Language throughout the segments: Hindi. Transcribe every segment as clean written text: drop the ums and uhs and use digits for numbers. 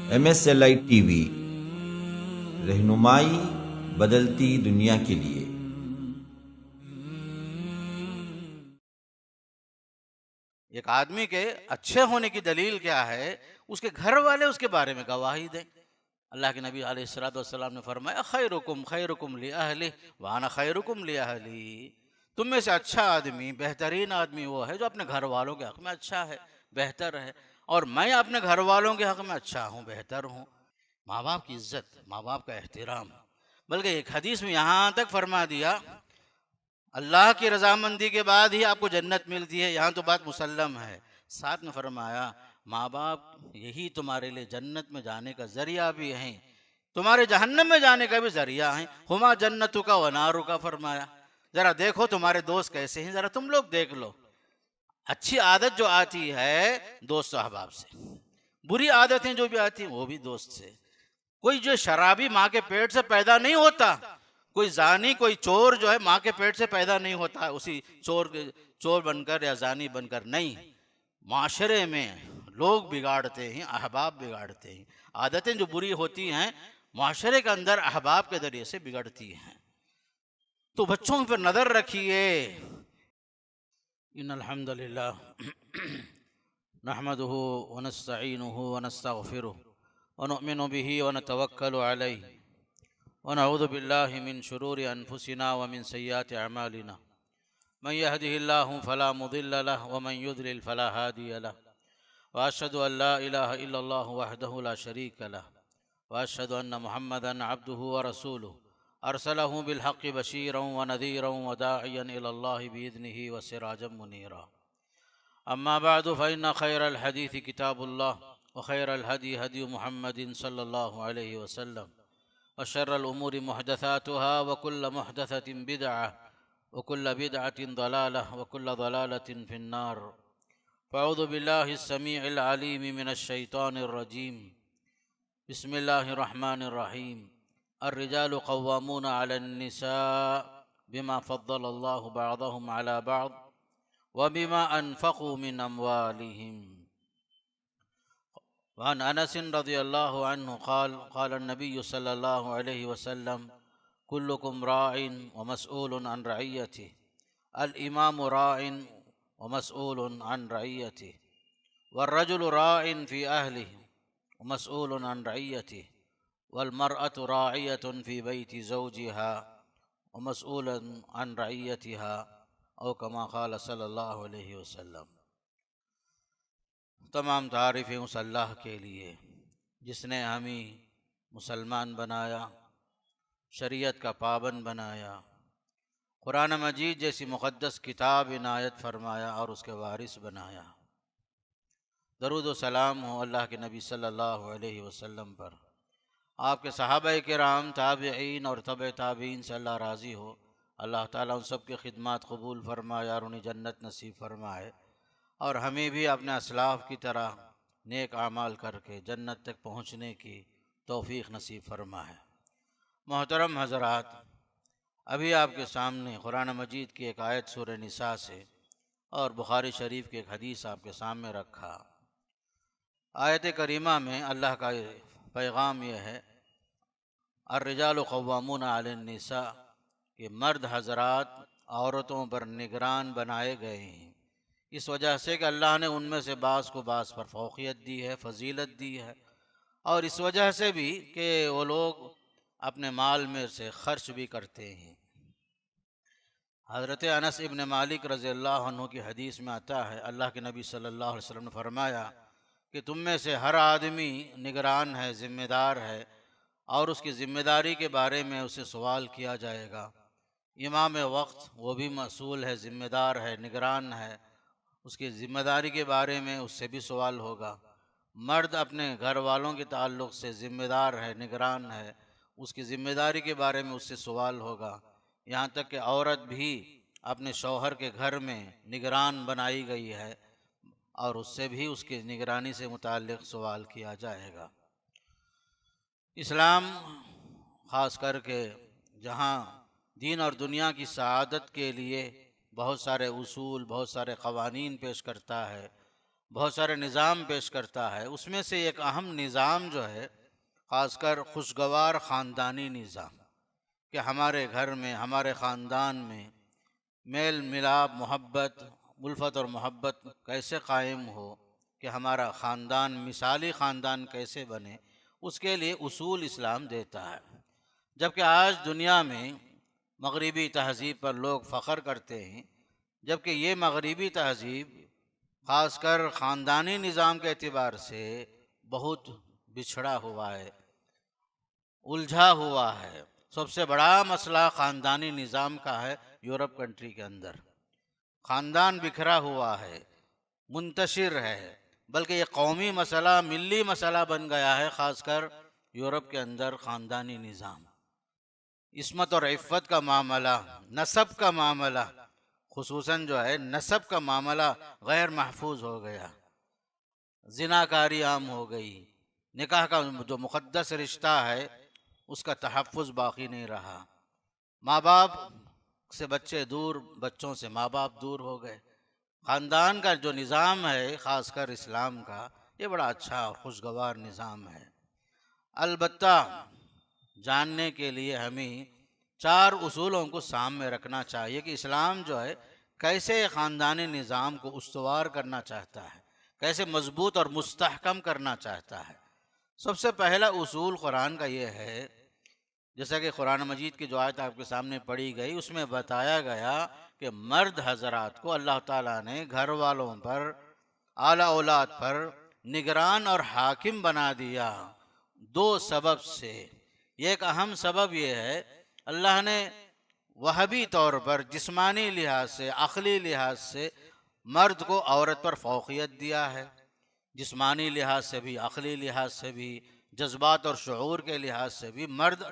MSLI TV रहनुमाई बदलती दुनिया के लिए। एक आदमी के अच्छे होने की दलील क्या है? उसके घर वाले उसके बारे में गवाही दें। अल्लाह के नबी अलैहिस्सलाम ने फरमाया, खैरुकुम खैरुकुम लि अहली व अना खैरुकुम लि अहली। तुम में से अच्छा आदमी, बेहतरीन आदमी वो है जो अपने घर वालों के हक में अच्छा है, बेहतर है, और मैं अपने घर वालों के हक में अच्छा हूँ, बेहतर हूँ। माँ बाप की इज्जत, माँ बाप का एहतराम। बल्कि एक हदीस में यहाँ तक फरमा दिया, अल्लाह की रजामंदी के बाद ही आपको जन्नत मिलती है। यहाँ तो बात मुसल्लम है। साथ में फरमाया, माँ बाप यही तुम्हारे लिए जन्नत में जाने का जरिया भी हैं, तुम्हारे जहन्नम में जाने का भी जरिया है। हुमा जन्नतु का वनारु का फरमाया। जरा देखो तुम्हारे दोस्त कैसे हैं, जरा तुम लोग देख लो। अच्छी आदत जो आती है दोस्त अहबाब से, बुरी आदतें जो भी आती हैं वो भी दोस्त से। कोई जो शराबी माँ के पेट से पैदा नहीं होता, कोई जानी, कोई चोर जो है माँ के पेट से पैदा नहीं होता उसी चोर बनकर या जानी बनकर, नहीं। माशरे में लोग बिगाड़ते हैं, अहबाब बिगाड़ते हैं। आदतें जो बुरी होती हैं माशरे के अंदर अहबाब के जरिए से बिगड़ती हैं। तो बच्चों पर नजर रखिए। इन्नल हम्दुलिल्लाह नहमदुहु व नस्तईनुहु व नस्तगफिरुहु व नुमिनु बिही व नतवक्कलु अलैहि व नऊज़ु बिल्लाहि मिन शुरूरि अनफुसिना व मिन सय्यिआति अमालिना। मन यहदिहिल्लाहु फला मुदिल्ल लहु व मन युद्लिल फला हादिय लहु। व अशहदु अन ला इलाहा इल्लल्लाहु वहदहु ला शरीक लहु व अशहदु अन्न मुहम्मदन अब्दुहु व रसूलुहु अरसलहु बिलहक़्क़ि बशीरन व नज़ीरन व दाइयन इलल्लाहि बिइज़्निहि व सिराजम मुनीरा। अम्मा बअदु फ़इन्न खैरल हदीस किताबुल्लाह व खैरल हदी हदी मुहम्मदिन सल्लल्लाहु अलैहि वसल्लम व शर्रल उमूरि मुहदसातुहा व कुल्ल मुहदसतिन बिदअह व कुल्ल बिदअतिन दलालह व कुल्ल दलालतिन फिन्नार। फ़अऊज़ु बिल्लाहि अस्समीइल अलीम मिनश शैतानिर रजीम। बिस्मिल्लाहिर रहमानिर रहीम। अर्रिजालु क़व्वामूना अलन निसा बिमा फ़द्दलल्लाहु बअदहुम अला बअद व बिमा अनफ़क़ू मिन अम्वालिहिम। वअन अनस रज़ियल्लाहु अन्हु क़ाल क़ाल अन्नबिय्यु सल्लल्लाहु अलैहि वसल्लम कुल्लुकुम राइन व मसऊलुन अन रइयतिहि। अल इमामु राइन व मसऊलुन अन रइयतिहि वर्रजुलु राइन फ़ी अहलिहि व मसऊलुन अन रइयतिहि वल मरअतु राइयतुन फ़ी बैति ज़ौजिहा व मसऊलुन अन रइयतिहा औ कमा क़ाल सल्लल्लाहु अलैहि वसल्लम। तमाम तारीफ़ें उस अल्लाह के लिए जिसने हमें मुसलमान बनाया, शरीयत का पाबंद बनाया, कुरान मजीद जैसी मुक़द्दस किताब इनायत फरमाया और उसके वारिस बनाया। दरूद व सलाम हो अल्लाह के नबी सल्लल्लाहु अलैहि वसल्लम पर, आपके सहाबा किराम, ताबिईन और तबे ताबीन से अल्लाह राज़ी हो। अल्लाह ताला उन सब की खिदमत कबूल फरमाए और उन्हें जन्नत नसीब फरमाए, और हमें भी अपने असलाफ़ की तरह नेक आमाल करके जन्नत तक पहुँचने की तौफ़ीक़ नसीब फरमाए। मोहतरम हज़रात, अभी आपके सामने कुरान मजीद की एक आयत सूरह निसा से और बुखारी शरीफ की एक हदीस आपके सामने रखा। आयत करीमा में अल्लाह का पैगाम यह है, अर्रिजालु क़व्वामूना अलन निसा, कि मर्द हज़रात औरतों पर निगरान बनाए गए हैं। इस वजह से कि अल्लाह ने उनमें से बाज़ को बाज़ पर फ़ौक़ियत दी है, फ़जीलत दी है, और इस वजह से भी कि वो लोग अपने माल में से ख़र्च भी करते हैं। हज़रत अनस इब्न मालिक रज़ियल्लाहु अन्हु की हदीस में आता है, अल्लाह के नबी सल्लल्लाहु अलैहि वसल्लम ने फरमाया कि तुम में से हर आदमी निगरान है, ज़िम्मेदार है, और उसकी ज़िम्मेदारी के बारे में उससे सवाल किया जाएगा। इमाम वक्त वो भी मसूल है, ज़िम्मेदार है, निगरान है, उसकी ज़िम्मेदारी के बारे में उससे भी सवाल होगा। मर्द अपने घर वालों के ताल्लुक़ से ज़िम्मेदार है, निगरान है, उसकी ज़िम्मेदारी के बारे में उससे सवाल होगा। यहाँ तक कि औरत भी अपने शौहर के घर में निगरान बनाई गई है, और उससे भी उसकी निगरानी से मुताल्लिक़ सवाल किया जाएगा। इस्लाम ख़ास करके जहाँ दीन और दुनिया की सआदत के लिए बहुत सारे उसूल, बहुत सारे क़वानीन पेश करता है, बहुत सारे निज़ाम पेश करता है। उसमें से एक अहम निज़ाम जो है, ख़ासकर खुशगवार ख़ानदानी निज़ाम, कि हमारे घर में, हमारे ख़ानदान में मेल मिलाप, मोहब्बत, उल्फत और मोहब्बत कैसे कायम हो, कि हमारा ख़ानदान मिसाली ख़ानदान कैसे बने, उसके लिए उसूल इस्लाम देता है। जबकि आज दुनिया में मगरिबी तहज़ीब पर लोग फ़ख्र करते हैं, जबकि ये मगरिबी तहज़ीब ख़ासकर ख़ानदानी निज़ाम के एतबार से बहुत बिछड़ा हुआ है, उलझा हुआ है। सबसे बड़ा मसला ख़ानदानी निज़ाम का है। यूरोप कंट्री के अंदर ख़ानदान बिखरा हुआ है, मुंतशिर है, बल्कि ये कौमी मसला, मिली मसला बन गया है। ख़ासकर यूरोप के अंदर ख़ानदानी निज़ाम, इस्मत और इफ़्फ़त का मामला, नसब का मामला, खुसूसन जो है नसब का मामला गैर महफूज हो गया, जिनाकारी आम हो गई, निकाह का जो मुक़द्दस रिश्ता है उसका तहफ़्फ़ुज़ बाकी नहीं रहा, माँ बाप से बच्चे दूर, बच्चों से माँ बाप दूर हो गए। ख़ानदान का जो निज़ाम है, ख़ासकर इस्लाम का, ये बड़ा अच्छा और खुशगवार निज़ाम है। अलबत्ता जानने के लिए हमें 4 उसूलों को सामने रखना चाहिए कि इस्लाम जो है कैसे ख़ानदानी निज़ाम को उस्तवार करना चाहता है, कैसे मजबूत और मुस्तहकम करना चाहता है। सबसे पहला उसूल कुरान का ये है, जैसा कि कुरान मजीद की जो आयत आपके सामने पढ़ी गई, उसमें बताया गया कि मर्द हजरात को अल्लाह ताला ने घर वालों पर, आला औलाद पर निगरान और हाकिम बना दिया 2 सबब से। एक अहम सबब यह है, अल्लाह ने वहबी तौर पर, जिस्मानी लिहाज से, अखली लिहाज से मर्द को औरत पर फौक़ियत दिया है। जिस्मानी लिहाज से भी, अखली लिहाज से भी, जज्बात और शऊर के लिहाज से भी मर्द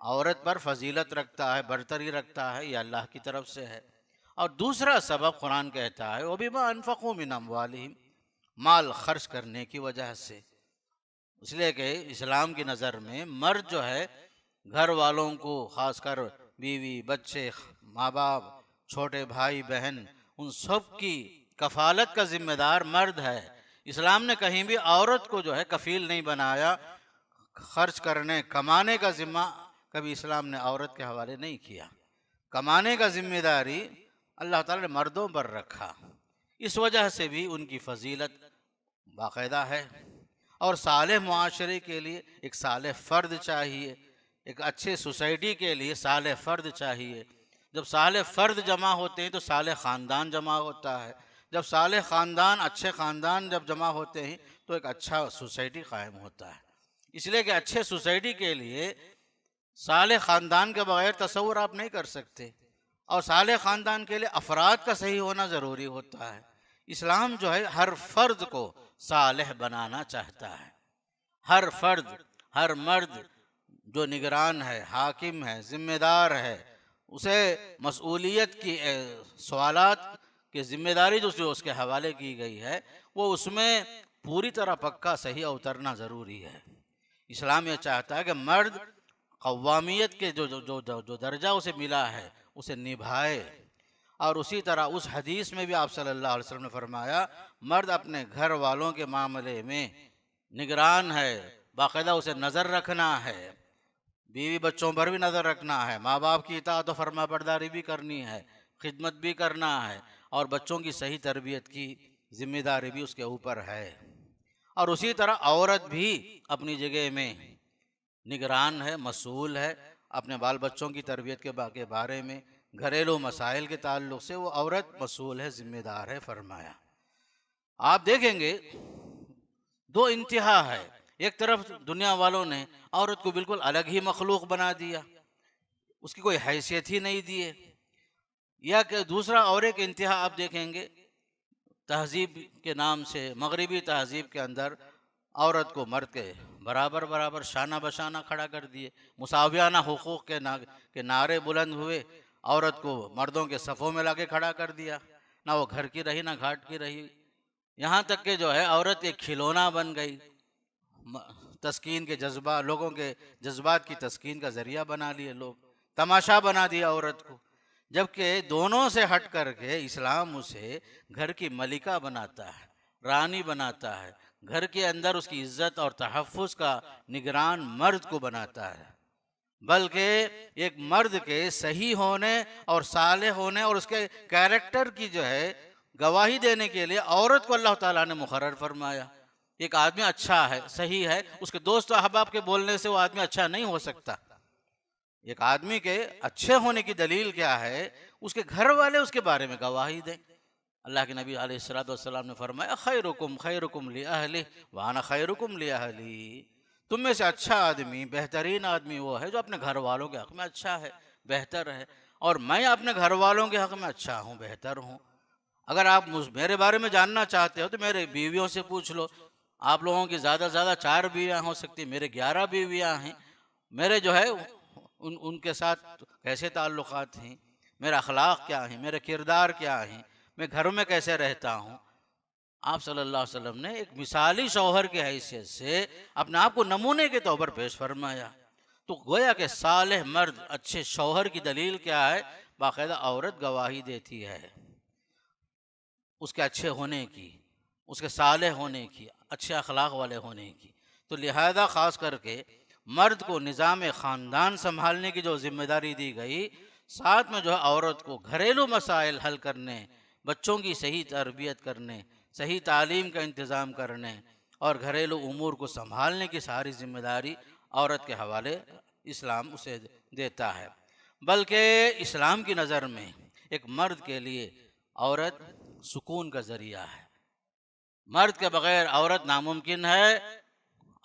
औरत पर फजीलत रखता है, बरतरी रखता है। यह अल्लाह की तरफ से है। और दूसरा सबब कुरान कहता है, वबिमा अनफ़क़ू मिन अम्वालिहिम, माल खर्च करने की वजह से। इसलिए कि इस्लाम की नज़र में मर्द जो है घर वालों को, ख़ासकर बीवी, बच्चे, माँ बाप, छोटे भाई बहन, उन सब की कफ़ालत का ज़िम्मेदार मर्द है। इस्लाम ने कहीं भी औरत को जो है कफ़ील नहीं बनाया। खर्च करने, कमाने का ज़िम्मा कभी इस्लाम ने औरत के हवाले नहीं किया। कमाने का ज़िम्मेदारी अल्लाह ताला ने मर्दों पर रखा। इस वजह से भी उनकी फजीलत बाकायदा है। और सालेह मुआशरे के लिए एक सालेह फ़र्द चाहिए, एक अच्छे सोसाइटी के लिए सालेह फ़र्द चाहिए। जब सालेह फ़र्द जमा होते हैं तो सालेह ख़ानदान जमा होता है। जब सालेह ख़ानदान, अच्छे ख़ानदान जब जमा होते हैं तो एक अच्छा सोसाइटी कायम होता है। इसलिए कि अच्छे सोसाइटी के लिए सालेह ख़ानदान के बगैर तसव्वुर आप नहीं कर सकते, और सालेह ख़ानदान के लिए अफराद का सही होना ज़रूरी होता है। इस्लाम जो है हर फ़र्द को सालेह बनाना चाहता है। हर फ़र्द, हर मर्द जो निगरान है, हाकिम है, ज़िम्मेदार है, उसे मसूलियत की सवालात की ज़िम्मेदारी जो उसके हवाले की गई है, वो उसमें पूरी तरह पक्का सही उतरना ज़रूरी है। इस्लाम ये चाहता है कि मर्द कव्वामियत के जो दर्जा उसे मिला है उसे निभाए। और उसी तरह उस हदीस में भी आप सल्लल्लाहु अलैहि वसल्लम ने फरमाया, मर्द अपने घर वालों के मामले में निगरान है, बाकायदा उसे नज़र रखना है, बीवी बच्चों पर भी नज़र रखना है, माँ बाप की इताअत और फरमा बरदारी भी करनी है, खिदमत भी करना है, और बच्चों की सही तरबियत की जिम्मेदारी भी उसके ऊपर है। और उसी तरह औरत भी अपनी जगह में निगरान है, मसूल है, अपने बाल बच्चों की तरबियत के बारे में, घरेलू मसाइल के ताल्लुक़ से वो औरत मसूल है, ज़िम्मेदार है, फरमाया। आप देखेंगे 2 इंतहा है। एक तरफ दुनिया वालों ने औरत को बिल्कुल अलग ही मखलूक बना दिया, उसकी कोई हैसियत ही नहीं दी है। या कि दूसरा और एक इंतहा आप देखेंगे, तहज़ीब के नाम से मगरिबी तहज़ीब के अंदर औरत को मर्द के बराबर बराबर शाना बशाना खड़ा कर दिए। मुसावियाना हुकूक़ के नारे बुलंद हुए, औरत को मर्दों के सफ़ों में लाके खड़ा कर दिया। ना वो घर की रही, ना घाट की रही। यहाँ तक कि जो है औरत एक खिलौना बन गई, तस्कीन के जज्बा, लोगों के जज्बात की तस्कीन का ज़रिया बना लिए लोग, तमाशा बना दिया औरत को। जबकि दोनों से हट करके इस्लाम उसे घर की मलिका बनाता है, रानी बनाता है, घर के अंदर उसकी इज्जत और तहफ़्फ़ुज़ का निगरान मर्द को बनाता है, बल्कि एक मर्द के सही होने और साले होने और उसके कैरेक्टर की जो है गवाही देने के लिए औरत को अल्लाह ताला ने मुकर्रर फरमाया। एक आदमी अच्छा है, सही है, उसके दोस्त अहबाब के बोलने से वो आदमी अच्छा नहीं हो सकता। एक आदमी के अच्छे होने की दलील क्या है? उसके घर वाले उसके बारे में गवाही दें। अल्लाह के नबी अलैहिस्सलाम ने फरमाया, खैरुकुम खैरुकुम लि अहली व अना खैरुकुम लि अहली। तुम में से अच्छा आदमी, बेहतरीन आदमी वो है जो अपने घर वालों के हक में अच्छा है, बेहतर है, और मैं अपने घर वालों के हक में अच्छा हूँ, बेहतर हूँ। अगर आप मेरे बारे में जानना चाहते हो तो मेरे बीवियों से पूछ लो। आप लोगों की ज़्यादा से ज़्यादा 4 बीवियाँ हो सकती, मेरे 11 बीवियाँ हैं। मेरे जो है उनके साथ कैसे ताल्लुक़ात हैं, मेरा अखलाक क्या है, मेरे किरदार क्या हैं, मैं घर में कैसे रहता हूँ। आप सल्लल्लाहु अलैहि वसल्लम ने एक मिसाली शौहर की हैसियत से अपने आप को नमूने के तौर पर पेश फरमाया। तो गोया के सालेह मर्द, अच्छे शौहर की दलील क्या है? बाकायदा औरत गवाही देती है उसके अच्छे होने की, उसके सालेह होने की, अच्छे अखलाक वाले होने की। तो लिहाजा ख़ास करके मर्द को निज़ाम ख़ानदान संभालने की जो जिम्मेदारी दी गई, साथ में जो है औरत को घरेलू मसाइल हल करने, बच्चों की सही तरबियत करने, सही तालीम का इंतज़ाम करने और घरेलू उमूर को संभालने की सारी जिम्मेदारी औरत के हवाले इस्लाम उसे देता है। बल्कि इस्लाम की नज़र में एक मर्द के लिए औरत सुकून का ज़रिया है। मर्द के बग़ैर औरत नामुमकिन है,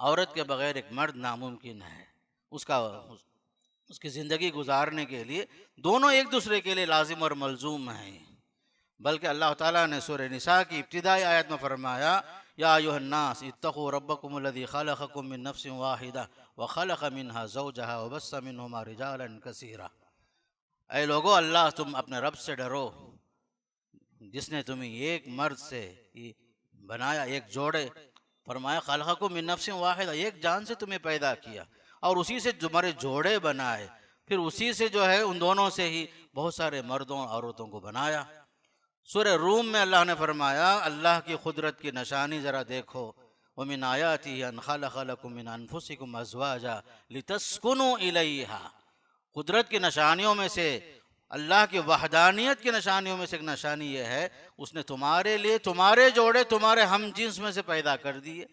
औरत के बग़ैर एक मर्द नामुमकिन है। उसकी ज़िंदगी गुजारने के लिए दोनों एक दूसरे के लिए लाजिम और मलजूम हैं। बल्कि अल्लाह ताला ने सूरह निसा की इब्तिदाई आयत में फरमाया, या अय्युहन्नास इत्तक़ू रब्बकुमुल्लज़ी ख़लक़कुम मिन नफ़्सिन वाहिदा व ख़लक़ मिन्हा ज़ौजहा व बस्स मिन्हुमा रिजालन कसीरा। ऐ लोगो, अल्लाह तुम अपने रब से डरो जिसने तुम्हें एक मर्द से बनाया, एक जोड़े। फरमाया ख़लक़कुम मिन नफ़्सिन वाहिदा, एक जान से तुम्हें पैदा किया और उसी से तुम्हारे जोड़े बनाए, फिर उसी से जो है उन दोनों से ही बहुत सारे मर्दों औरतों को बनाया। सूरह रूम में अल्लाह ने फरमाया, अल्लाह की कुदरत की निशानी ज़रा देखो, व मिन आयातिही अन खलक़ लकुम मिन अनफुसिकुम अज़वाजा लितस्कुनु इलैहा। कुदरत की निशानियों में से, अल्लाह की वहदानियत की निशानियों में से एक निशानी ये है, उसने तुम्हारे लिए तुम्हारे जोड़े तुम्हारे हम जिन्स में से पैदा कर दिए,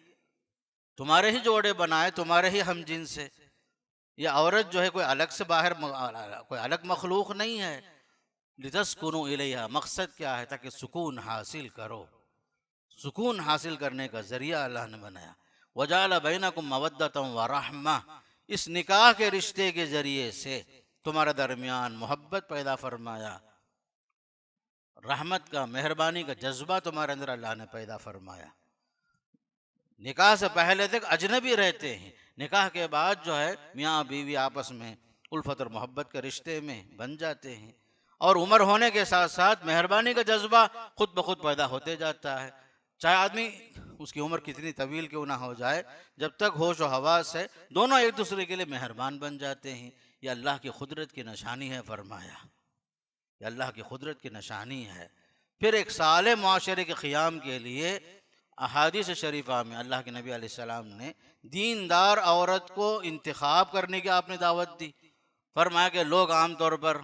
तुम्हारे ही जोड़े बनाए, तुम्हारे ही हम जिन्स से। ये औरत जो है कोई अलग से बाहर, कोई अलग मखलूक नहीं है। लितस्कुनु इलैहा, मकसद क्या है? ताकि सुकून हासिल करो। सुकून हासिल करने का ज़रिया अल्लाह ने बनाया। वजाल बैनकुम मवद्दतम व रहमा, इस निकाह के रिश्ते के ज़रिए से तुम्हारे दरमियान मोहब्बत पैदा फरमाया, रहमत का, मेहरबानी का जज्बा तुम्हारे अंदर अल्लाह ने पैदा फरमाया। निकाह से पहले तक अजनबी रहते हैं, निकाह के बाद जो है मियाँ बीवी आपस में उल्फत और मोहब्बत के रिश्ते में बन जाते हैं, और उम्र होने के साथ साथ मेहरबानी का जज्बा खुद ब खुद पैदा होते जाता है। चाहे आदमी उसकी उम्र कितनी तवील क्यों ना हो जाए, जब तक होश व हवास है, दोनों एक दूसरे के लिए मेहरबान बन जाते हैं। ये अल्लाह की कुदरत की निशानी है, फरमाया ये अल्लाह की कुदरत की निशानी है। फिर एक साले मुआशरे के क़ियाम के लिए अहादीस शरीफा में अल्लाह के नबी अलैहिस्सलाम ने दीनदार औरत को इंतखाब करने की आपने दावत दी। फरमाया कि लोग आम तौर पर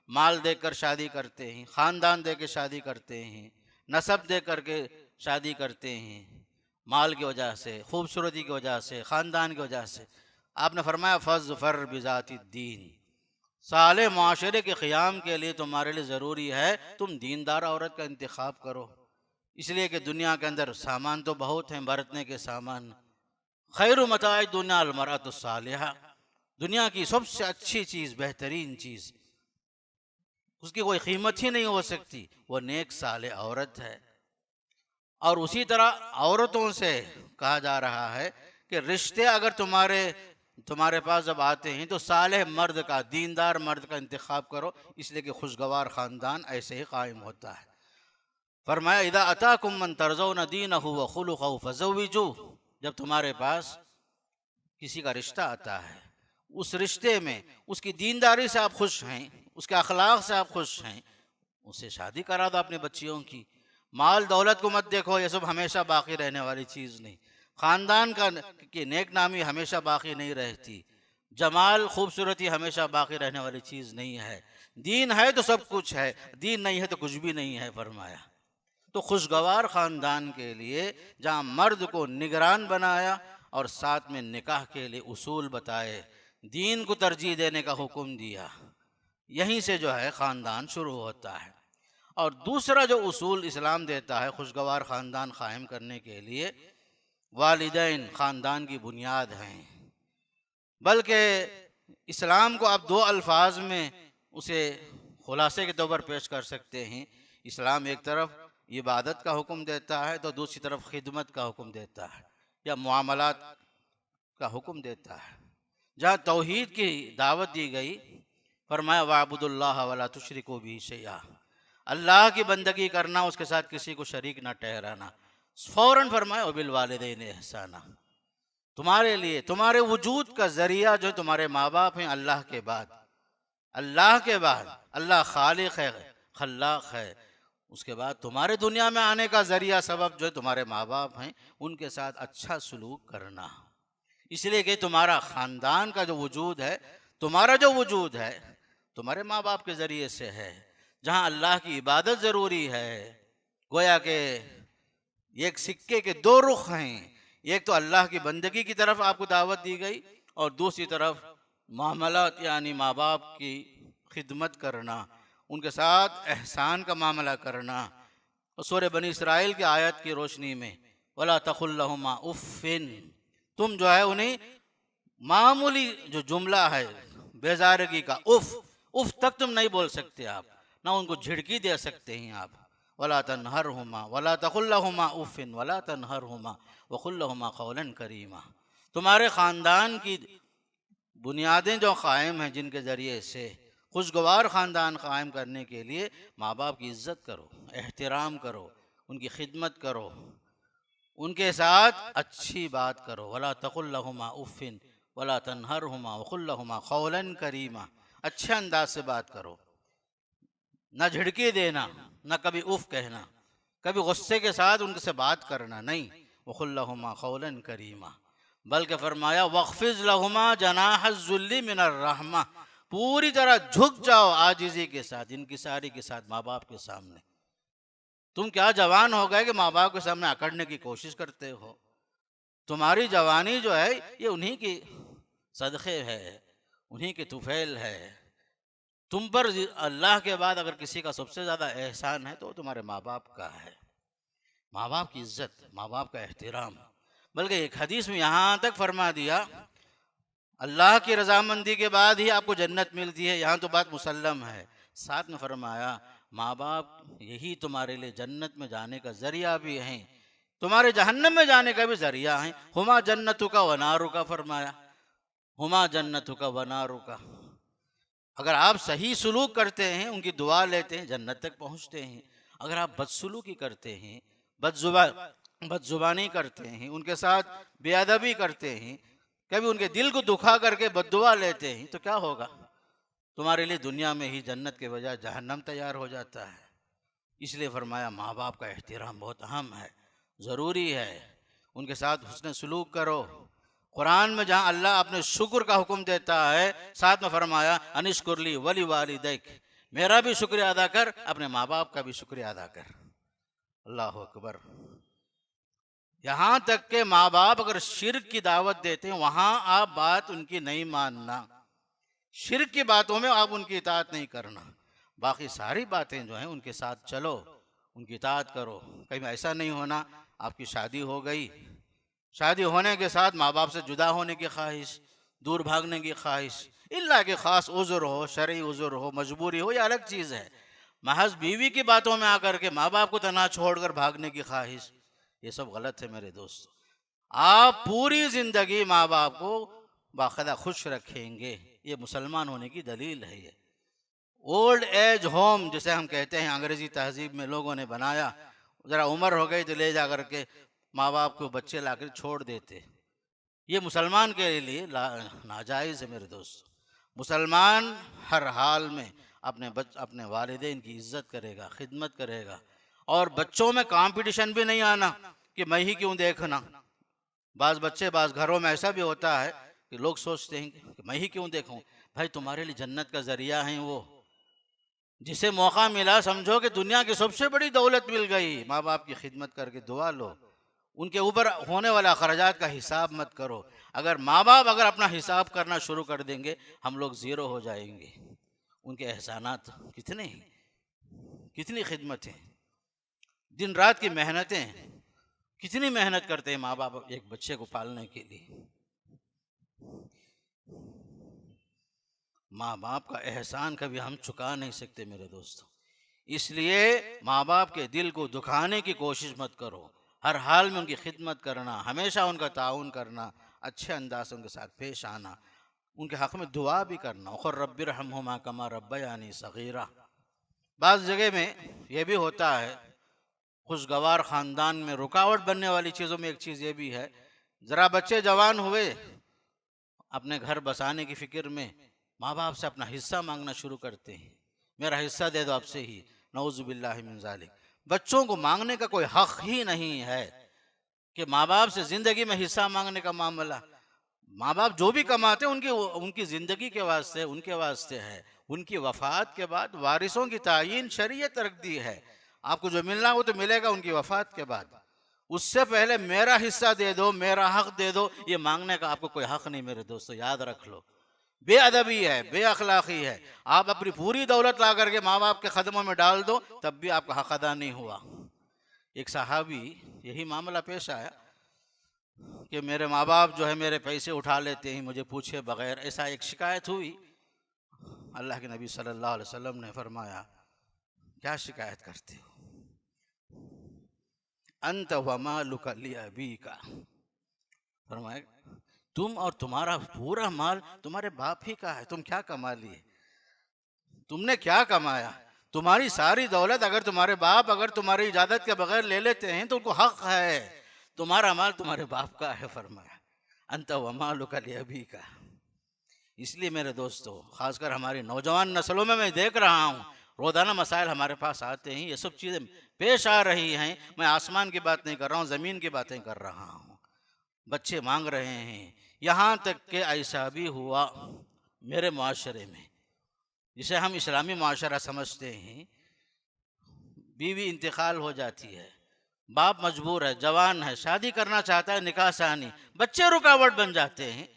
माल देकर शादी करते हैं, ख़ानदान दे के शादी करते हैं, नसब दे करके शादी करते हैं, माल की वजह से, खूबसूरती की वजह से, ख़ानदान की वजह से। आपने फरमाया फ़ज़्फ़र बिज़ाति दीन, साले मुआशरे के क़ियाम के लिए तुम्हारे लिए ज़रूरी है तुम दीनदार औरत का इंतखाब करो। इसलिए कि दुनिया के अंदर सामान तो बहुत हैं, बरतने के सामान। खैरु मताए दुनिया अल मरअतु सालिहा, दुनिया की सबसे अच्छी चीज़, बेहतरीन चीज़, उसकी कोई कीमत ही नहीं हो सकती, वो नेक साले औरत है। और उसी तरह औरतों से कहा जा रहा है कि रिश्ते अगर तुम्हारे पास जब आते हैं तो सालेह मर्द का, दीनदार मर्द का इंतखाब करो, इसलिए कि खुशगवार ख़ानदान ऐसे ही कायम होता है। फरमाया इदा अताकुम मन तरज़ौना दीनहु व खुलुक़हु फ़ज़व्विजूहु, जब तुम्हारे पास किसी का रिश्ता आता है, उस रिश्ते में उसकी दीनदारी से आप खुश हैं, उसके अखलाक से आप खुश हैं, उससे शादी करा दो अपने बच्चियों की। माल दौलत को मत देखो, ये सब हमेशा बाकी रहने वाली चीज़ नहीं। ख़ानदान का की नेक नामी हमेशा बाकी नहीं रहती। जमाल खूबसूरती हमेशा बाकी रहने वाली चीज़ नहीं है। दीन है तो सब कुछ है, दीन नहीं है तो कुछ भी नहीं है फरमाया। तो खुशगवार ख़ानदान के लिए जहाँ मर्द को निगरान बनाया और साथ में निकाह के लिए उसूल बताए, दीन को तरजीह देने का हुक्म दिया, यहीं से जो है ख़ानदान शुरू होता है। और दूसरा जो उसूल इस्लाम देता है खुशगवार ख़ानदान क़ायम करने के लिए, वालिदैन ख़ानदान की बुनियाद हैं। बल्कि इस्लाम को आप दो अल्फाज में उसे खुलासे के तौर पर पेश कर सकते हैं। इस्लाम एक तरफ इबादत का हुक्म देता है तो दूसरी तरफ खिदमत का हुक्म देता है या मुआमलात का हुक्म देता है। जहाँ तौहीद की दावत दी गई, फरमाया वाबुदुल्लाह वला तुशरिकू बिही शैआ, अल्लाह की बंदगी करना, उसके साथ किसी को शरीक ना ठहराना। फ़ौरन फरमाया वबिल वालिदैन एहसाना, तुम्हारे लिए तुम्हारे वजूद का ज़रिया जो तुम्हारे माँ बाप हैं, अल्लाह के बाद अल्लाह खालिक है, खल्लाक है, उसके बाद तुम्हारे दुनिया में आने का ज़रिया सबब जो तुम्हारे माँ बाप हैं, उनके साथ अच्छा सलूक करना। इसलिए कि तुम्हारा ख़ानदान का जो वजूद है, तुम्हारा जो वजूद है, तुम्हारे माँ बाप के ज़रिए से है। जहाँ अल्लाह की इबादत ज़रूरी है, गोया के एक सिक्के के दो रुख हैं। एक तो अल्लाह की बंदगी की तरफ आपको दावत दी गई और दूसरी तरफ मामलात यानी माँ बाप की खिदमत करना, उनके साथ एहसान का मामला करना। और सूरह बनी इसराइल की आयत की रोशनी में वला तकुल लहुमा उफ़्फ़िन, तुम जो है उन्हें मामूली जो जुमला है बेजारगी का, उफ़ तक तुम नहीं बोल सकते आप, ना उनको झिड़की दे सकते हैं आप। वला तनहरहुमा वला तकुल लहुमा उफ़्फ़िन वला तनहरहुमा वकुल लहुमा क़ौलन करीमा। तुम्हारे ख़ानदान की बुनियादें जो कायम हैं, जिनके ज़रिए से खुशगवार ख़ानदान कायम करने के लिए माँ बाप की इज़्ज़त करो, एहतराम करो, उनकी खिदमत करो, उनके साथ अच्छी बात करो। वला तकुल लहुमा उफ़्फ़िन वला तनहरहुमा वकुल लहुमा क़ौलन करीमा, अच्छे अंदाज से बात करो, न झिड़की देना, न कभी उफ़ कहना, कभी गुस्से के साथ उनसे बात करना नहीं। वकुल लहुमा क़ौलन करीमा, बल्कि फरमाया वक़्फ़िज़ लहुमा जनाहज़्ज़ुल्ली मिनर रहमा, पूरी तरह झुक जाओ आजिज़ी के साथ, इनकिसारी के साथ माँ बाप के सामने। तुम क्या जवान हो गए कि माँ बाप के सामने अकड़ने की कोशिश करते हो? तुम्हारी जवानी जो है ये उन्हीं की सदक़े है, उन्हीं के तुफ़ैल है। तुम पर अल्लाह के बाद अगर किसी का सबसे ज़्यादा एहसान है तो तुम्हारे माँ बाप का है। माँ बाप की इज़्ज़त, माँ बाप का एहतराम। बल्कि एक हदीस में यहाँ तक फरमा दिया, अल्लाह की रज़ामंदी के बाद ही आपको जन्नत मिलती है, यहाँ तो बात मुसल्लम है। साथ में फरमाया माँ बाप यही तुम्हारे लिए जन्नत में जाने का ज़रिया भी हैं, तुम्हारे जहन्नम में जाने का भी ज़रिया हैं। हुमा जन्नतुका व नारुका, फरमाया हुमा जन्नतुका व नारुका। अगर आप सही सलूक करते हैं, उनकी दुआ लेते हैं, जन्नत तक पहुँचते हैं। अगर आप बदसलूकी करते हैं, बदजुबानी करते हैं, उनके साथ बेअदबी करते हैं, कभी उनके दिल को दुखा करके बद्दुआ लेते हैं, तो क्या होगा? तुम्हारे लिए दुनिया में ही जन्नत के बजाय जहन्नम तैयार हो जाता है। इसलिए फरमाया माँ बाप का एहतराम बहुत अहम है, ज़रूरी है। उनके साथ हुस्न सलूक करो। कुरान में जहाँ अल्लाह अपने शुक्र का हुक्म देता है, साथ में फरमाया अनिश्कुरली वली वालिदैक, मेरा भी शुक्रिया अदा कर, अपने माँ बाप का भी शुक्रिया अदा कर। अल्लाह अकबर। यहाँ तक के माँ बाप अगर शिर्क की दावत देते हैं, वहाँ आप बात उनकी नहीं मानना, शिर्क की बातों में आप उनकी इताअत नहीं करना, बाकी सारी बातें जो हैं उनके साथ चलो, उनकी इताअत करो। कहीं ऐसा नहीं होना आपकी शादी हो गई, शादी होने के साथ माँ बाप से जुदा होने की ख्वाहिश, दूर भागने की ख्वाहिश, इल्ला के ख़ास उज़्र हो, शरई उज़्र हो, मजबूरी हो, ये अलग चीज़ है। महज बीवी की बातों में आकर के माँ बाप को तना छोड़कर भागने की ख्वाहिश, ये सब गलत है मेरे दोस्त। आप पूरी ज़िंदगी माँ बाप को बाकायदा खुश रखेंगे, ये मुसलमान होने की दलील है। ये ओल्ड एज होम जिसे हम कहते हैं, अंग्रेज़ी तहजीब में लोगों ने बनाया, ज़रा उम्र हो गई तो ले जा कर के माँ बाप को बच्चे ला कर छोड़ देते, ये मुसलमान के लिए नाजायज़ है मेरे दोस्त। मुसलमान हर हाल में अपने वालिदैन की इज़्ज़त करेगा, खिदमत करेगा, और बच्चों में कंपटीशन भी नहीं आना कि मैं ही क्यों देखना। बाज़ बच्चे, बाज़ घरों में ऐसा भी होता है कि लोग सोचते हैं कि मैं ही क्यों देखूं। भाई तुम्हारे लिए जन्नत का जरिया है वो, जिसे मौका मिला समझो कि दुनिया की सबसे बड़ी दौलत मिल गई। माँ बाप की खिदमत करके दुआ लो, उनके ऊपर होने वाला अखराजात का हिसाब मत करो। अगर माँ बाप अगर अपना हिसाब करना शुरू कर देंगे, हम लोग ज़ीरो हो जाएंगे। उनके एहसानात कितने हैं, कितनी खिदमतें, दिन रात की मेहनतें, कितनी मेहनत करते हैं माँ बाप एक बच्चे को पालने के लिए। माँ बाप का एहसान कभी हम चुका नहीं सकते मेरे दोस्तों। इसलिए माँ बाप के दिल को दुखाने की कोशिश मत करो। हर हाल में उनकी खिदमत करना, हमेशा उनका ताउन करना, अच्छे अंदाज से उनके साथ पेश आना, उनके हक़ में दुआ भी करना। और रब्बिरहम्हुमा कमा रब्बयानी सगीरा। बाज़ जगह में यह भी होता है, खुशगवार ख़ानदान में रुकावट बनने वाली चीज़ों में एक चीज़ ये भी है, ज़रा बच्चे जवान हुए, अपने घर बसाने की फ़िक्र में माँ बाप से अपना हिस्सा मांगना शुरू करते हैं। मेरा हिस्सा दे दो आपसे ही, नऊज़ुबिल्लाहि मिन ज़ालिक। बच्चों को मांगने का कोई हक़ ही नहीं है कि माँ बाप से ज़िंदगी में हिस्सा मांगने का मामला। माँ बाप जो भी कमाते हैं उनकी ज़िंदगी के वास्ते, उनके वास्ते है। उनकी वफ़ात के बाद वारिसों की तायीन शरीयत रख दी है। आपको जो मिलना वो तो मिलेगा उनकी वफ़ात के बाद। उससे पहले मेरा हिस्सा दे दो, मेरा हक़ दे दो, ये मांगने का आपको कोई हक़ नहीं मेरे दोस्तों, याद रख लो। बेअदबी है, बेअखलाक़ी है। आप अपनी पूरी दौलत ला करके माँ बाप के कदमों में डाल दो, तब भी आपका हक़ अदा नहीं हुआ। एक सहाबी यही मामला पेश आया कि मेरे माँ बाप जो है मेरे पैसे उठा लेते हैं मुझे पूछे बगैर। ऐसा एक शिकायत हुई। अल्लाह के नबी सल्लल्लाहु अलैहि वसल्लम ने फरमाया, क्या शिकायत करते हो? अंत व मालुका लिअबीका। फरमाया तुम और तुम्हारा पूरा माल तुम्हारे बाप ही का है, तुम क्या कमा लिए? तुमने क्या कमाया? तुम्हारी सारी दौलत अगर तुम्हारे बाप अगर तुम्हारी इजाजत के बगैर ले लेते हैं तो उनको हक है। तुम्हारा माल तुम्हारे बाप का है। फरमाया अंत व मालुका लिअबीका। इसलिए मेरे दोस्तों, खासकर हमारी नौजवान नस्लों में मैं देख रहा हूँ, रोज़ाना मसाइल हमारे पास आते हैं, ये सब चीज़ें पेश आ रही हैं। मैं आसमान की बात नहीं कर रहा हूँ, ज़मीन की बातें कर रहा हूँ। बच्चे मांग रहे हैं, यहाँ तक कि ऐसा भी हुआ मेरे माशरे में, जिसे हम इस्लामी माशरा समझते हैं, बीवी इंतकाल हो जाती है, बाप मजबूर है, जवान है, शादी करना चाहता है, निकाह सानी, बच्चे रुकावट बन जाते हैं।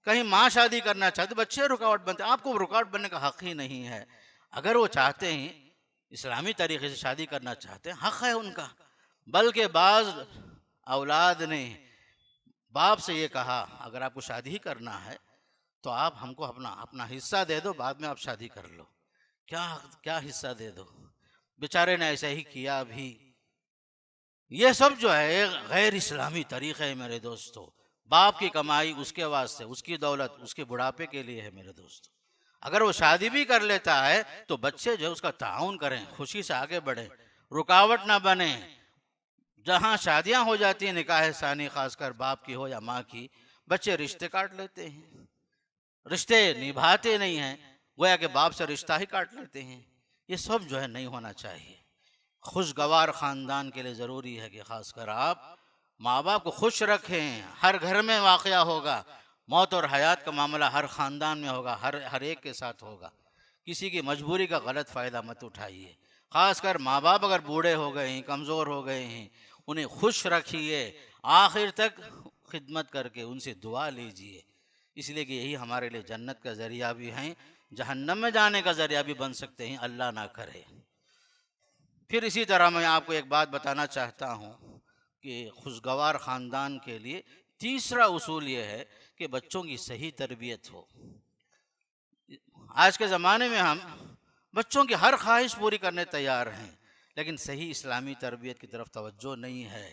कहीं माँ शादी करना चाहते, बच्चे रुकावट बनते हैं। आपको रुकावट बनने का हक़ ही नहीं है। अगर वो चाहते हैं, इस्लामी तरीके से शादी करना चाहते हैं, हक़ है उनका। बल्कि बाज़ औलाद ने बाप से ये कहा, अगर आपको शादी ही करना है तो आप हमको अपना हिस्सा दे दो, बाद में आप शादी कर लो। क्या हिस्सा दे दो? बेचारे ने ऐसा ही किया भी। ये सब जो है गैर इस्लामी तरीक़े है मेरे दोस्तों। बाप की कमाई उसके वास्ते, उसकी दौलत उसके बुढ़ापे के लिए है मेरे दोस्तों। अगर वो शादी भी कर लेता है तो बच्चे जो उसका ताउन करें, खुशी से आगे बढ़ें, रुकावट ना बने। जहाँ शादियाँ हो जाती हैं निकाह सानी, खासकर बाप की हो या माँ की, बच्चे रिश्ते काट लेते हैं, रिश्ते निभाते नहीं हैं, गोया कि बाप से रिश्ता ही काट लेते हैं। ये सब जो है नहीं होना चाहिए। खुशगवार ख़ानदान के लिए ज़रूरी है कि खासकर आप माँ बाप को खुश रखें। हर घर में वाक़या होगा, मौत और हयात का मामला हर ख़ानदान में होगा, हर एक के साथ होगा। किसी की मजबूरी का गलत फ़ायदा मत उठाइए। ख़ासकर माँ बाप अगर बूढ़े हो गए हैं, कमज़ोर हो गए हैं, उन्हें खुश रखिए, आखिर तक खिदमत करके उनसे दुआ लीजिए। इसलिए कि यही हमारे लिए जन्नत का ज़रिया भी हैं, जहन्नम में जाने का ज़रिया भी बन सकते हैं, अल्लाह ना करे। फिर इसी तरह मैं आपको एक बात बताना चाहता हूँ कि खुशगवार ख़ानदान के लिए तीसरा उसूल ये है कि बच्चों की सही तरबियत हो। आज के ज़माने में हम बच्चों की हर ख्वाहिश पूरी करने तैयार हैं, लेकिन सही इस्लामी तरबियत की तरफ तवज्जो नहीं है।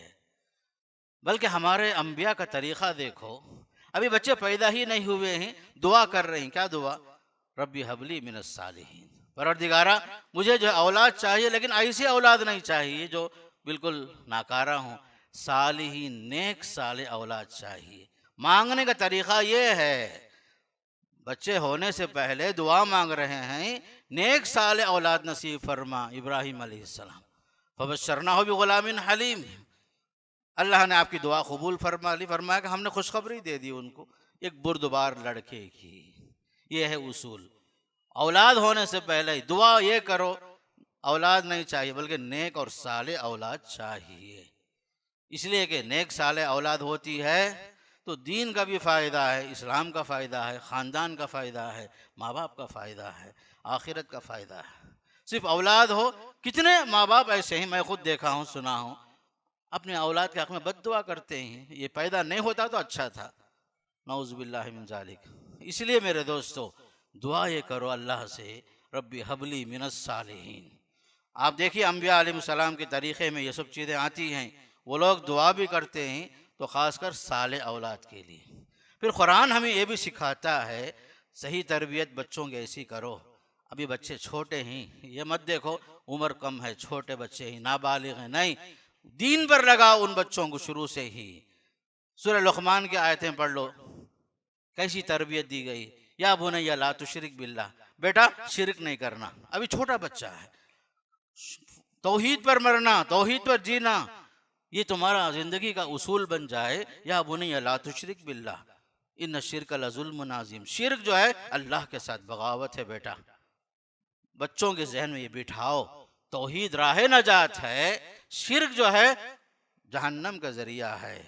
बल्कि हमारे अंबिया का तरीक़ा देखो, अभी बच्चे पैदा ही नहीं हुए हैं, दुआ कर रहे हैं। क्या दुआ? रब्बी हबली मिनस सालिहीन, परवरदिगारा मुझे जो औलाद चाहिए, लेकिन ऐसी औलाद नहीं चाहिए जो बिल्कुल नाकारा हो, सालिहीन नेक साले औलाद चाहिए। मांगने का तरीक़ा ये है, बच्चे होने से पहले दुआ मांग रहे हैं, नेक साले औलाद नसीब फरमा, इब्राहिम अलैहिस्सलाम। फबश्शरनाहु बिग़ुलामिन हलीम। अल्लाह ने आपकी दुआ कबूल फरमा ली, फरमाया कि हमने खुशखबरी दे दी उनको एक बुर्दबार लड़के की। ये है उसूल। औलाद होने से पहले ही दुआ ये करो, औलाद नहीं चाहिए बल्कि नेक और साले औलाद चाहिए। इसलिए कि नेक साले औलाद होती है तो दीन का भी फ़ायदा है, इस्लाम का फ़ायदा है, ख़ानदान का फ़ायदा है, माँ बाप का फ़ायदा है, आखिरत का फ़ायदा है। सिर्फ औलाद हो, कितने माँ बाप ऐसे ही मैं खुद देखा हूँ, सुना हूँ, अपने औलाद के हक़ में बद्दुआ करते हैं, ये पैदा नहीं होता तो अच्छा था, नऊज़ुबिल्लाहि मिन ज़ालिक। इसलिए मेरे दोस्तों दुआ ये करो अल्लाह से, रब्बी हबली मिनस सालिहीन। आप देखिए अम्बिया अलैहिस्सलाम के तरीक़े में ये सब चीज़ें आती हैं। वो लोग दुआ भी करते हैं तो ख़ासकर साले औलाद के लिए। फिर कुरान हमें ये भी सिखाता है सही तरबियत बच्चों की ऐसी करो। अभी बच्चे छोटे हैं, ये मत देखो उम्र कम है, छोटे बच्चे हैं, नाबालिग हैं, नहीं, दीन पर लगाओ उन बच्चों को शुरू से ही। सूरह लुक़मान की आयतें पढ़ लो, कैसी तरबियत दी गई। या बुनैया ला तुशरिक बिल्लाह, बेटा शिरक नहीं करना। अभी छोटा बच्चा है, तौहीद पर मरना, तौहीद पर जीना, ये तुम्हारा जिंदगी का उसूल बन जाए। या बुनैया ला तुशरिक बिल्लाह इन्न शिरक लज़ुल्मुन अज़ीम। शिरक जो है अल्लाह के साथ बगावत है बेटा। बच्चों के जहन में ये बिठाओ, तौहीद राह नजात है, शिरक जो है जहन्नम का जरिया है।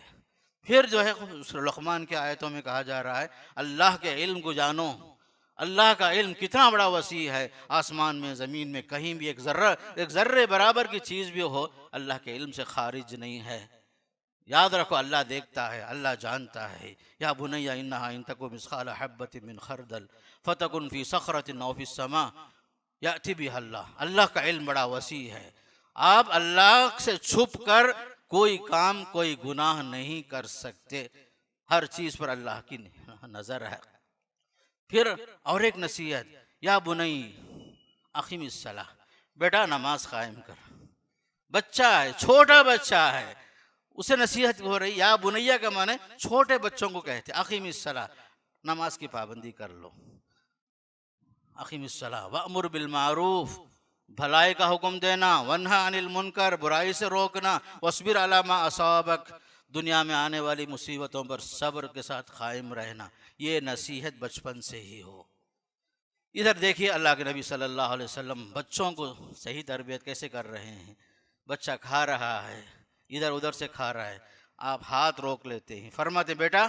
फिर जो है लुक़मान की आयतों में कहा जा रहा है अल्लाह के इल्म को जानो। अल्लाह का इल्म कितना बड़ा वसी है, आसमान में ज़मीन में कहीं भी एक ज़र्रे बराबर की चीज़ भी हो अल्लाह के इल्म से खारिज नहीं है। याद रखो अल्लाह देखता है, अल्लाह जानता है। या बुनैया इन्नहा इन तकु मिस्क़ाल हब्बतिन मिन खरदल फतकुन फी सखरतिन औ फिस समा याति बिहा अल्लाह। अल्लाह का इल्म बड़ा वसी है। आप अल्लाह से छुप कर कोई काम, कोई गुनाह नहीं कर सकते। हर चीज़ पर अल्लाह की नज़र है। फिर और एक नसीहत, या बुनई अक़ीमिस सलाह, बेटा नमाज कायम कर। बच्चा है, छोटा बच्चा है, उसे नसीहत हो रही। या बुनैया का माने छोटे बच्चों को कहते अक़ीमिस सलाह, नमाज की पाबंदी कर लो। अक़ीमिस सलाह वअमुर बिल मारूफ, भलाई का हुक्म देना, वन्हा अनिल मुनकर, बुराई से रोकना, वस्बिर अला मा असाबक, दुनिया में आने वाली मुसीबतों पर सब्र के साथ कायम रहना। ये नसीहत बचपन से ही हो। इधर देखिए अल्लाह के नबी सल्लल्लाहु अलैहि वसल्लम बच्चों को सही तरबियत कैसे कर रहे हैं। बच्चा खा रहा है, इधर उधर से खा रहा है, आप हाथ रोक लेते हैं, फरमाते बेटा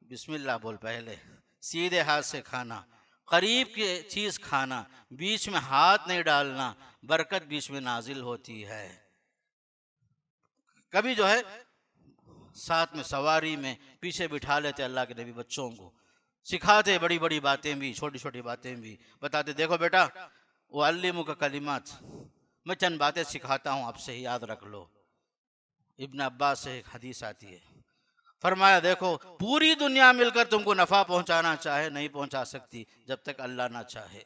बिस्मिल्लाह बोल, पहले सीधे हाथ से खाना, करीब की चीज़ खाना, बीच में हाथ नहीं डालना, बरकत बीच में नाजिल होती है। कभी जो है साथ में सवारी में पीछे बिठा लेते अल्लाह के नबी, बच्चों को सिखाते बड़ी बड़ी बातें भी, छोटी छोटी बातें भी बताते। देखो बेटा वो अल्लिमु का कलिमात, मैं चंद बातें सिखाता हूँ, आपसे ही याद रख लो। इब्न अब्बास से एक हदीस आती है, फरमाया देखो पूरी दुनिया मिलकर तुमको नफ़ा पहुँचाना चाहे नहीं पहुँचा सकती जब तक अल्लाह ना चाहे।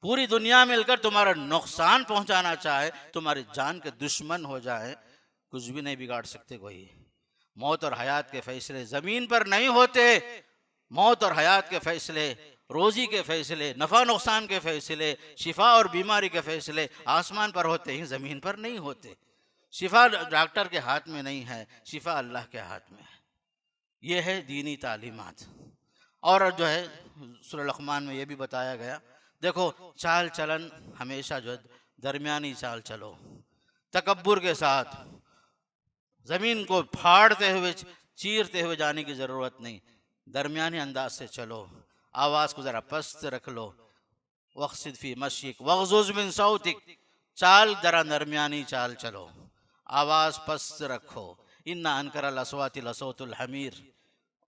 पूरी दुनिया मिलकर तुम्हारा नुकसान पहुँचाना चाहे, तुम्हारी जान के दुश्मन हो जाए, कुछ भी नहीं बिगाड़ सकते कोई। मौत और हयात के फैसले ज़मीन पर नहीं होते। मौत और हयात के फैसले, रोज़ी के फैसले, नफ़ा नुकसान के फैसले, शिफा और बीमारी के फैसले आसमान पर होते हैं, ज़मीन पर नहीं होते। शिफा डॉक्टर के हाथ में नहीं है, शिफा अल्लाह के हाथ में है। ये है दीनी तालीमात। और जो है सूरह लुक़मान में ये भी बताया गया, देखो चाल चलन हमेशा जो है दरमियानी चाल चलो, तकब्बुर के साथ, ज़मीन को फाड़ते हुए चीरते हुए जाने की ज़रूरत नहीं, दरमियानी अंदाज से चलो, आवाज़ को ज़रा पस्त रख लो। वक़्सिद फ़ी मशीक वग़्ज़ुज़ मिन सौतिक, चाल ज़रा दरमियानी चाल चलो, आवाज़ पस्त रखो। इन्ना अनकरल अस्वाति लसौतुल हमीर,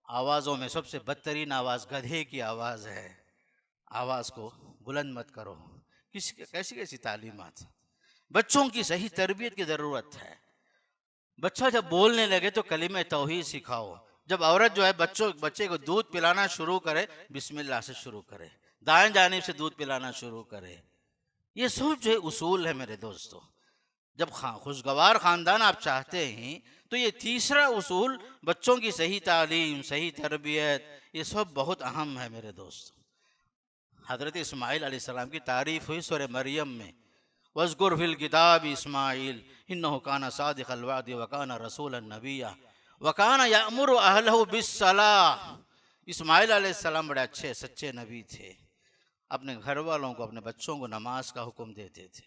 आवाज़ों में सबसे बदतरीन आवाज़ गधे की आवाज़ है। आवाज़ को बुलंद मत करो। कैसी कैसी तालीमात। बच्चों की सही तरबियत की ज़रूरत है। बच्चा जब बोलने लगे तो कलिमे तौहीद सिखाओ। जब औरत जो है बच्चे को दूध पिलाना शुरू करे, बिस्मिल्लाह से शुरू करे, दाएं जानिब से दूध पिलाना शुरू करे। ये सब जो है उसूल है मेरे दोस्तों। जब खुशगवार ख़ानदान आप चाहते हैं तो ये तीसरा उसूल, बच्चों की सही तालीम, सही तरबियत, ये सब बहुत अहम है मेरे दोस्तों। हज़रत इस्माइल अलैहिस्सलाम की तारीफ़ हुई सूरह मरियम में। वज़कुर फिल किताब इस्माईल इन्नहु काना सादिक़ल वादी व काना रसूलन नबिय्या व काना यअमुरु अहलहु बिस्सलाह। इस्माईल अलैहिस्सलाम बड़े अच्छे सच्चे नबी थे, अपने घर वालों को, अपने बच्चों को नमाज का हुक्म देते थे।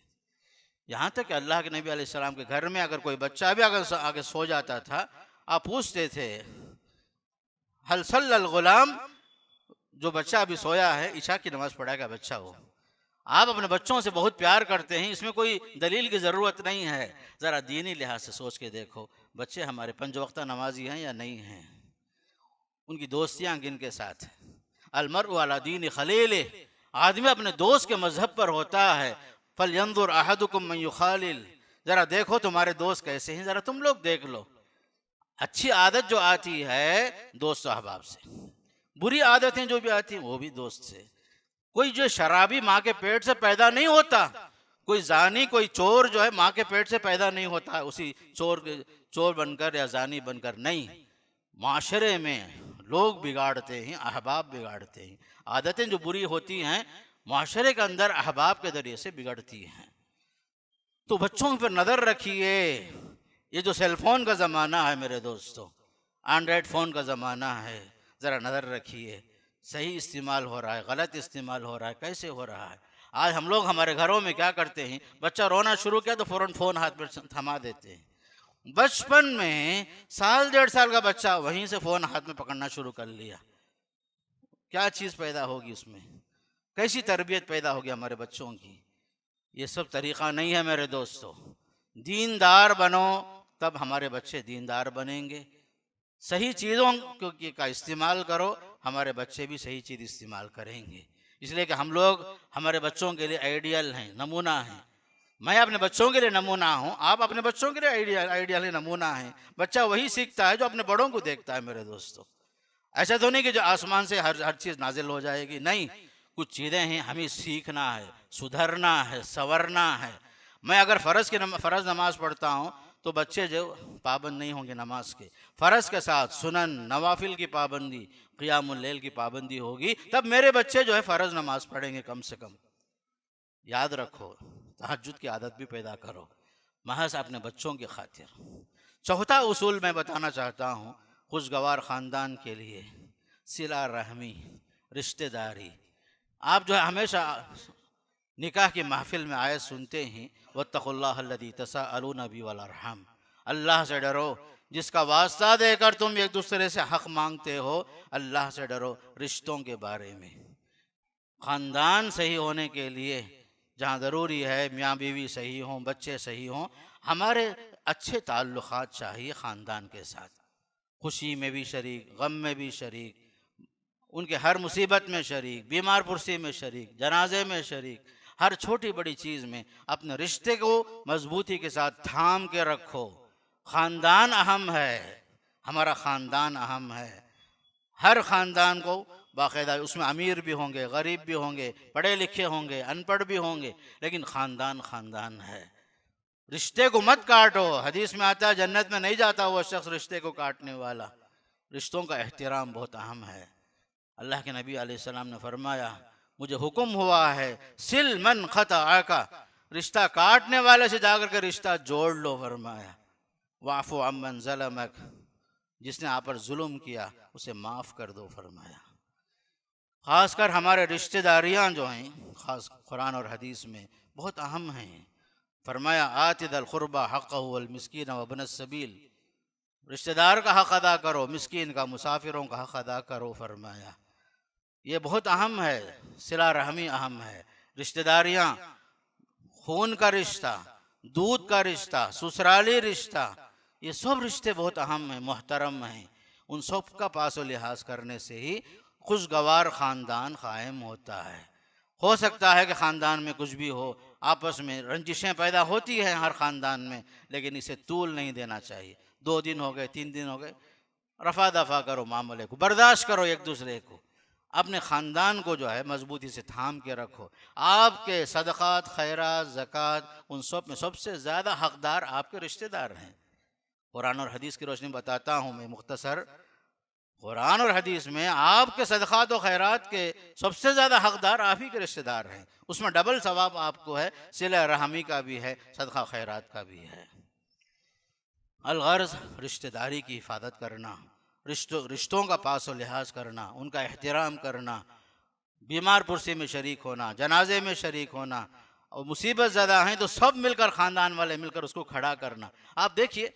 यहाँ तक कि अल्लाह के नबी अलैहिस्सलाम के घर में अगर कोई बच्चा भी अगर आगे सो जाता था, आप पूछते थे हल सल्लल गुलाम, जो बच्चा अभी सोया है इशा की नमाज पढ़ाएगा बच्चा हो। आप अपने बच्चों से बहुत प्यार करते हैं, इसमें कोई दलील की ज़रूरत नहीं है। ज़रा दीनी लिहाज से सोच के देखो, बच्चे हमारे 5 वक्ता नमाजी हैं या नहीं हैं, उनकी दोस्तियाँ किनके साथ हैं। अलमरउ अला दीन खलीले, आदमी अपने दोस्त के मजहब पर होता है। फलयंजुर अहदुकुम मन युखालिल, ज़रा देखो तुम्हारे दोस्त कैसे हैं, ज़रा तुम लोग देख लो। अच्छी आदत जो आती है दोस्त अहबाब से, बुरी आदतें जो भी आती हैं वो भी दोस्त से। कोई जो शराबी माँ के पेट से पैदा नहीं होता, कोई जानी कोई चोर जो है माँ के पेट से पैदा नहीं होता है उसी चोर बनकर या जानी बनकर, नहीं। माशरे में लोग बिगाड़ते हैं, अहबाब बिगाड़ते हैं। आदतें जो बुरी होती हैं माशरे के अंदर अहबाब के जरिए से बिगड़ती हैं। तो बच्चों पर नज़र रखिए। ये जो सेलफोन का ज़माना है मेरे दोस्तों, एंड्रॉयड फ़ोन का ज़माना है, ज़रा नज़र रखिए सही इस्तेमाल हो रहा है, गलत इस्तेमाल हो रहा है, कैसे हो रहा है। आज हम लोग हमारे घरों में क्या करते हैं, बच्चा रोना शुरू किया तो फ़ौरन फ़ोन हाथ में थमा देते हैं। बचपन में 1.5 साल का बच्चा वहीं से फ़ोन हाथ में पकड़ना शुरू कर लिया। क्या चीज़ पैदा होगी उसमें, कैसी तरबियत पैदा होगी हमारे बच्चों की। ये सब तरीक़ा नहीं है मेरे दोस्तों। दीनदार बनो तब हमारे बच्चे दीनदार बनेंगे। सही चीज़ों का इस्तेमाल करो, हमारे बच्चे भी सही चीज़ इस्तेमाल करेंगे। इसलिए कि हम लोग हमारे बच्चों के लिए आइडियल हैं, नमूना हैं। मैं अपने बच्चों के लिए नमूना हूँ, आप अपने बच्चों के लिए आइडियल है, नमूना है। बच्चा वही सीखता है जो अपने बड़ों को देखता है मेरे दोस्तों। ऐसा तो नहीं कि जो आसमान से हर चीज़ नाजिल हो जाएगी, नहीं। कुछ चीज़ें हैं हमें सीखना है, सुधरना है, संवरना है। मैं अगर फ़र्ज़ नमाज पढ़ता हूँ तो बच्चे जो पाबंद नहीं होंगे नमाज के, फ़र्ज़ के साथ सुनन नवाफिल की पाबंदी, क़ियामुल लैल की पाबंदी होगी, तब मेरे बच्चे जो है फ़र्ज़ नमाज पढ़ेंगे कम से कम। याद रखो, तहज्जुद की आदत भी पैदा करो, महज अपने बच्चों की खातिर। चौथा उसूल मैं बताना चाहता हूँ खुशगवार ख़ानदान के लिए, सिला रहमी, रिश्तेदारी। आप जो है हमेशा निकाह की महफिल में आयत सुनते हैं, वत्तक़ुल्लाहल्लज़ी तसाअलूना बिही वल अरहम, अल्लाह से डरो जिसका वास्ता देकर तुम एक दूसरे से हक़ मांगते हो। अल्लाह से डरो रिश्तों के बारे में। ख़ानदान सही होने के लिए जहाँ ज़रूरी है मियाँ बीवी सही हों, बच्चे सही हों, हमारे अच्छे ताल्लुक़ात चाहिए ख़ानदान के साथ। खुशी में भी शरीक, गम में भी शरीक, उनके हर मुसीबत में शरीक, बीमार पुरसी में शरीक, जनाजे में शरीक, हर छोटी बड़ी चीज़ में अपने रिश्ते को मजबूती के साथ थाम के रखो। ख़ानदान अहम है, हमारा ख़ानदान अहम है। हर ख़ानदान को बाकायदा, उसमें अमीर भी होंगे, गरीब भी होंगे, पढ़े लिखे होंगे, अनपढ़ भी होंगे, लेकिन ख़ानदान ख़ानदान है। रिश्ते को मत काटो। हदीस में आता है जन्नत में नहीं जाता वो शख्स रिश्ते को काटने वाला। रिश्तों का एहतराम बहुत अहम है। अल्लाह के नबी अलैहिस्सलाम ने फरमाया, मुझे हुक्म हुआ है सिल मन क़तअका, रिश्ता काटने वाले से जाकर के रिश्ता जोड़ लो। फरमाया वाफ़ु अम्मन ज़लमक, जिसने आप पर जुल्म किया उसे माफ़ कर दो। फरमाया ख़ासकर हमारे रिश्तेदारियाँ जो हैं, ख़ास कुरान और हदीस में बहुत अहम हैं। फरमाया आतिदल क़ुरबा हक़्क़हु वल मिस्कीन व इब्न सबील, रिश्तेदार का हक़ अदा करो, मिस्कीन का, मुसाफिरों का हक़ अदा करो। फरमाया ये बहुत अहम है। सिला रहमी अहम है। रिश्तेदारियाँ, खून का रिश्ता, दूध का रिश्ता, ससुराली रिश्ता, ये सब रिश्ते बहुत अहम हैं, मोहतरम हैं। उन सब का पास व लिहाज करने से ही खुशगवार ख़ानदान कायम होता है। हो सकता है कि ख़ानदान में कुछ भी हो, आपस में रंजिशें पैदा होती हैं हर ख़ानदान में, लेकिन इसे तूल नहीं देना चाहिए। 2 दिन हो गए, 3 दिन हो गए, रफ़ा दफ़ा करो, मामले को बर्दाश्त करो, एक दूसरे को। अपने ख़ानदान को जो है मजबूती से थाम के रखो। आपके सदक़ात, खैरात, ज़कात, उन सब में सबसे ज़्यादा हक़दार आपके रिश्तेदार हैं। कुरान और हदीस की रोशनी बताता हूँ मैं मुख्तसर, कुरान और हदीस में आपके सदक़ात और खैरात के सबसे ज़्यादा हकदार आप ही के रिश्तेदार हैं। उसमें डबल सवाब आपको है, सिला रहमी का भी है, सदक़ा खैरात का भी है। अलगर्ज़ रिश्तेदारी की हिफाजत करना, रिश्तों का पास व लिहाज करना, उनका एहतराम करना, बीमार पुरसी में शरीक होना, जनाजे में शरीक होना, और मुसीबत ज़्यादा हैं तो सब मिलकर, ख़ानदान वाले मिलकर उसको खड़ा करना। आप देखिए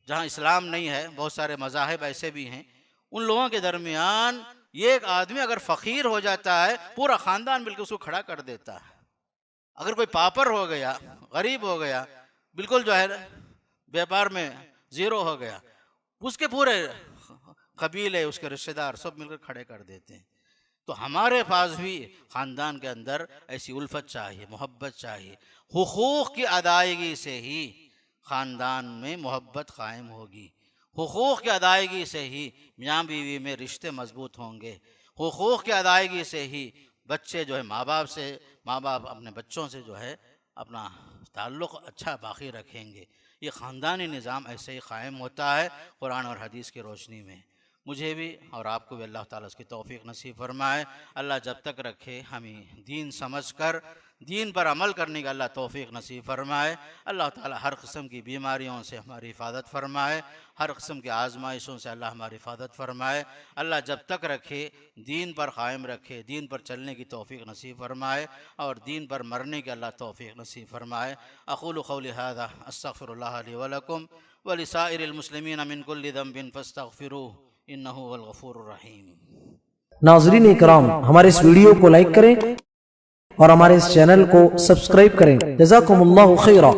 जहाँ इस्लाम नहीं है, बहुत सारे मज़ाहिब ऐसे भी हैं, उन लोगों के दरमियान ये एक आदमी अगर फ़कीर हो जाता है, पूरा ख़ानदान मिलकर उसको खड़ा कर देता है। अगर कोई पापर हो गया, गरीब हो गया, बिल्कुल जो है व्यापार में ज़ीरो हो गया, उसके पूरे कबीले, उसके रिश्तेदार सब मिलकर खड़े कर देते हैं। तो हमारे पास भी ख़ानदान के अंदर ऐसी उल्फत चाहिए, मोहब्बत चाहिए। हुकूक़ की अदायगी से ही ख़ानदान में मोहब्बत कायम होगी, हुकूक़ की अदायगी से ही मियाँ बीवी में रिश्ते मजबूत होंगे, हुकूक़ की अदायगी से ही बच्चे जो है माँ बाप अपने बच्चों से जो है अपना ताल्लुक़ अच्छा बाकी रखेंगे। ये ख़ानदानी निज़ाम ऐसे ही कायम होता है कुरान और हदीस की रोशनी में। मुझे भी और आपको भी अल्लाह ताला उसकी तौफ़ीक़ नसीब फरमाए। अल्लाह जब तक रखे हमें दीन समझकर दीन पर अमल करने का अल्लाह तौफ़ीक़ नसीब फरमाए। अल्लाह ताला हर किस्म की बीमारियों से हमारी हिफाजत फरमाए, हर किस्म की आजमाइशों से अल्लाह हमारी हिफाजत फरमाए। अल्लाह जब तक रखे दीन पर कायम रखे, दीन पर चलने की तौफ़ीक़ नसीब फरमाए और दीन पर मरने की अल्लाह तौफ़ीक़ नसीब फरमाए। अक़ूलु क़ौली हाज़ा अस्तग़फ़िरुल्लाह ली व लकुम व लिसाइरिल मुस्लिमीन मिन कुल्लि ज़ंबिन फ़स्तग़फ़िरूहु इन्नहु हुवल गफ़ूरुर रहीम। नाज़रीन इकराम, हमारे इस वीडियो को लाइक करें और हमारे इस चैनल को सब्सक्राइब करें। जज़ाकुमुल्लाहु खैरा।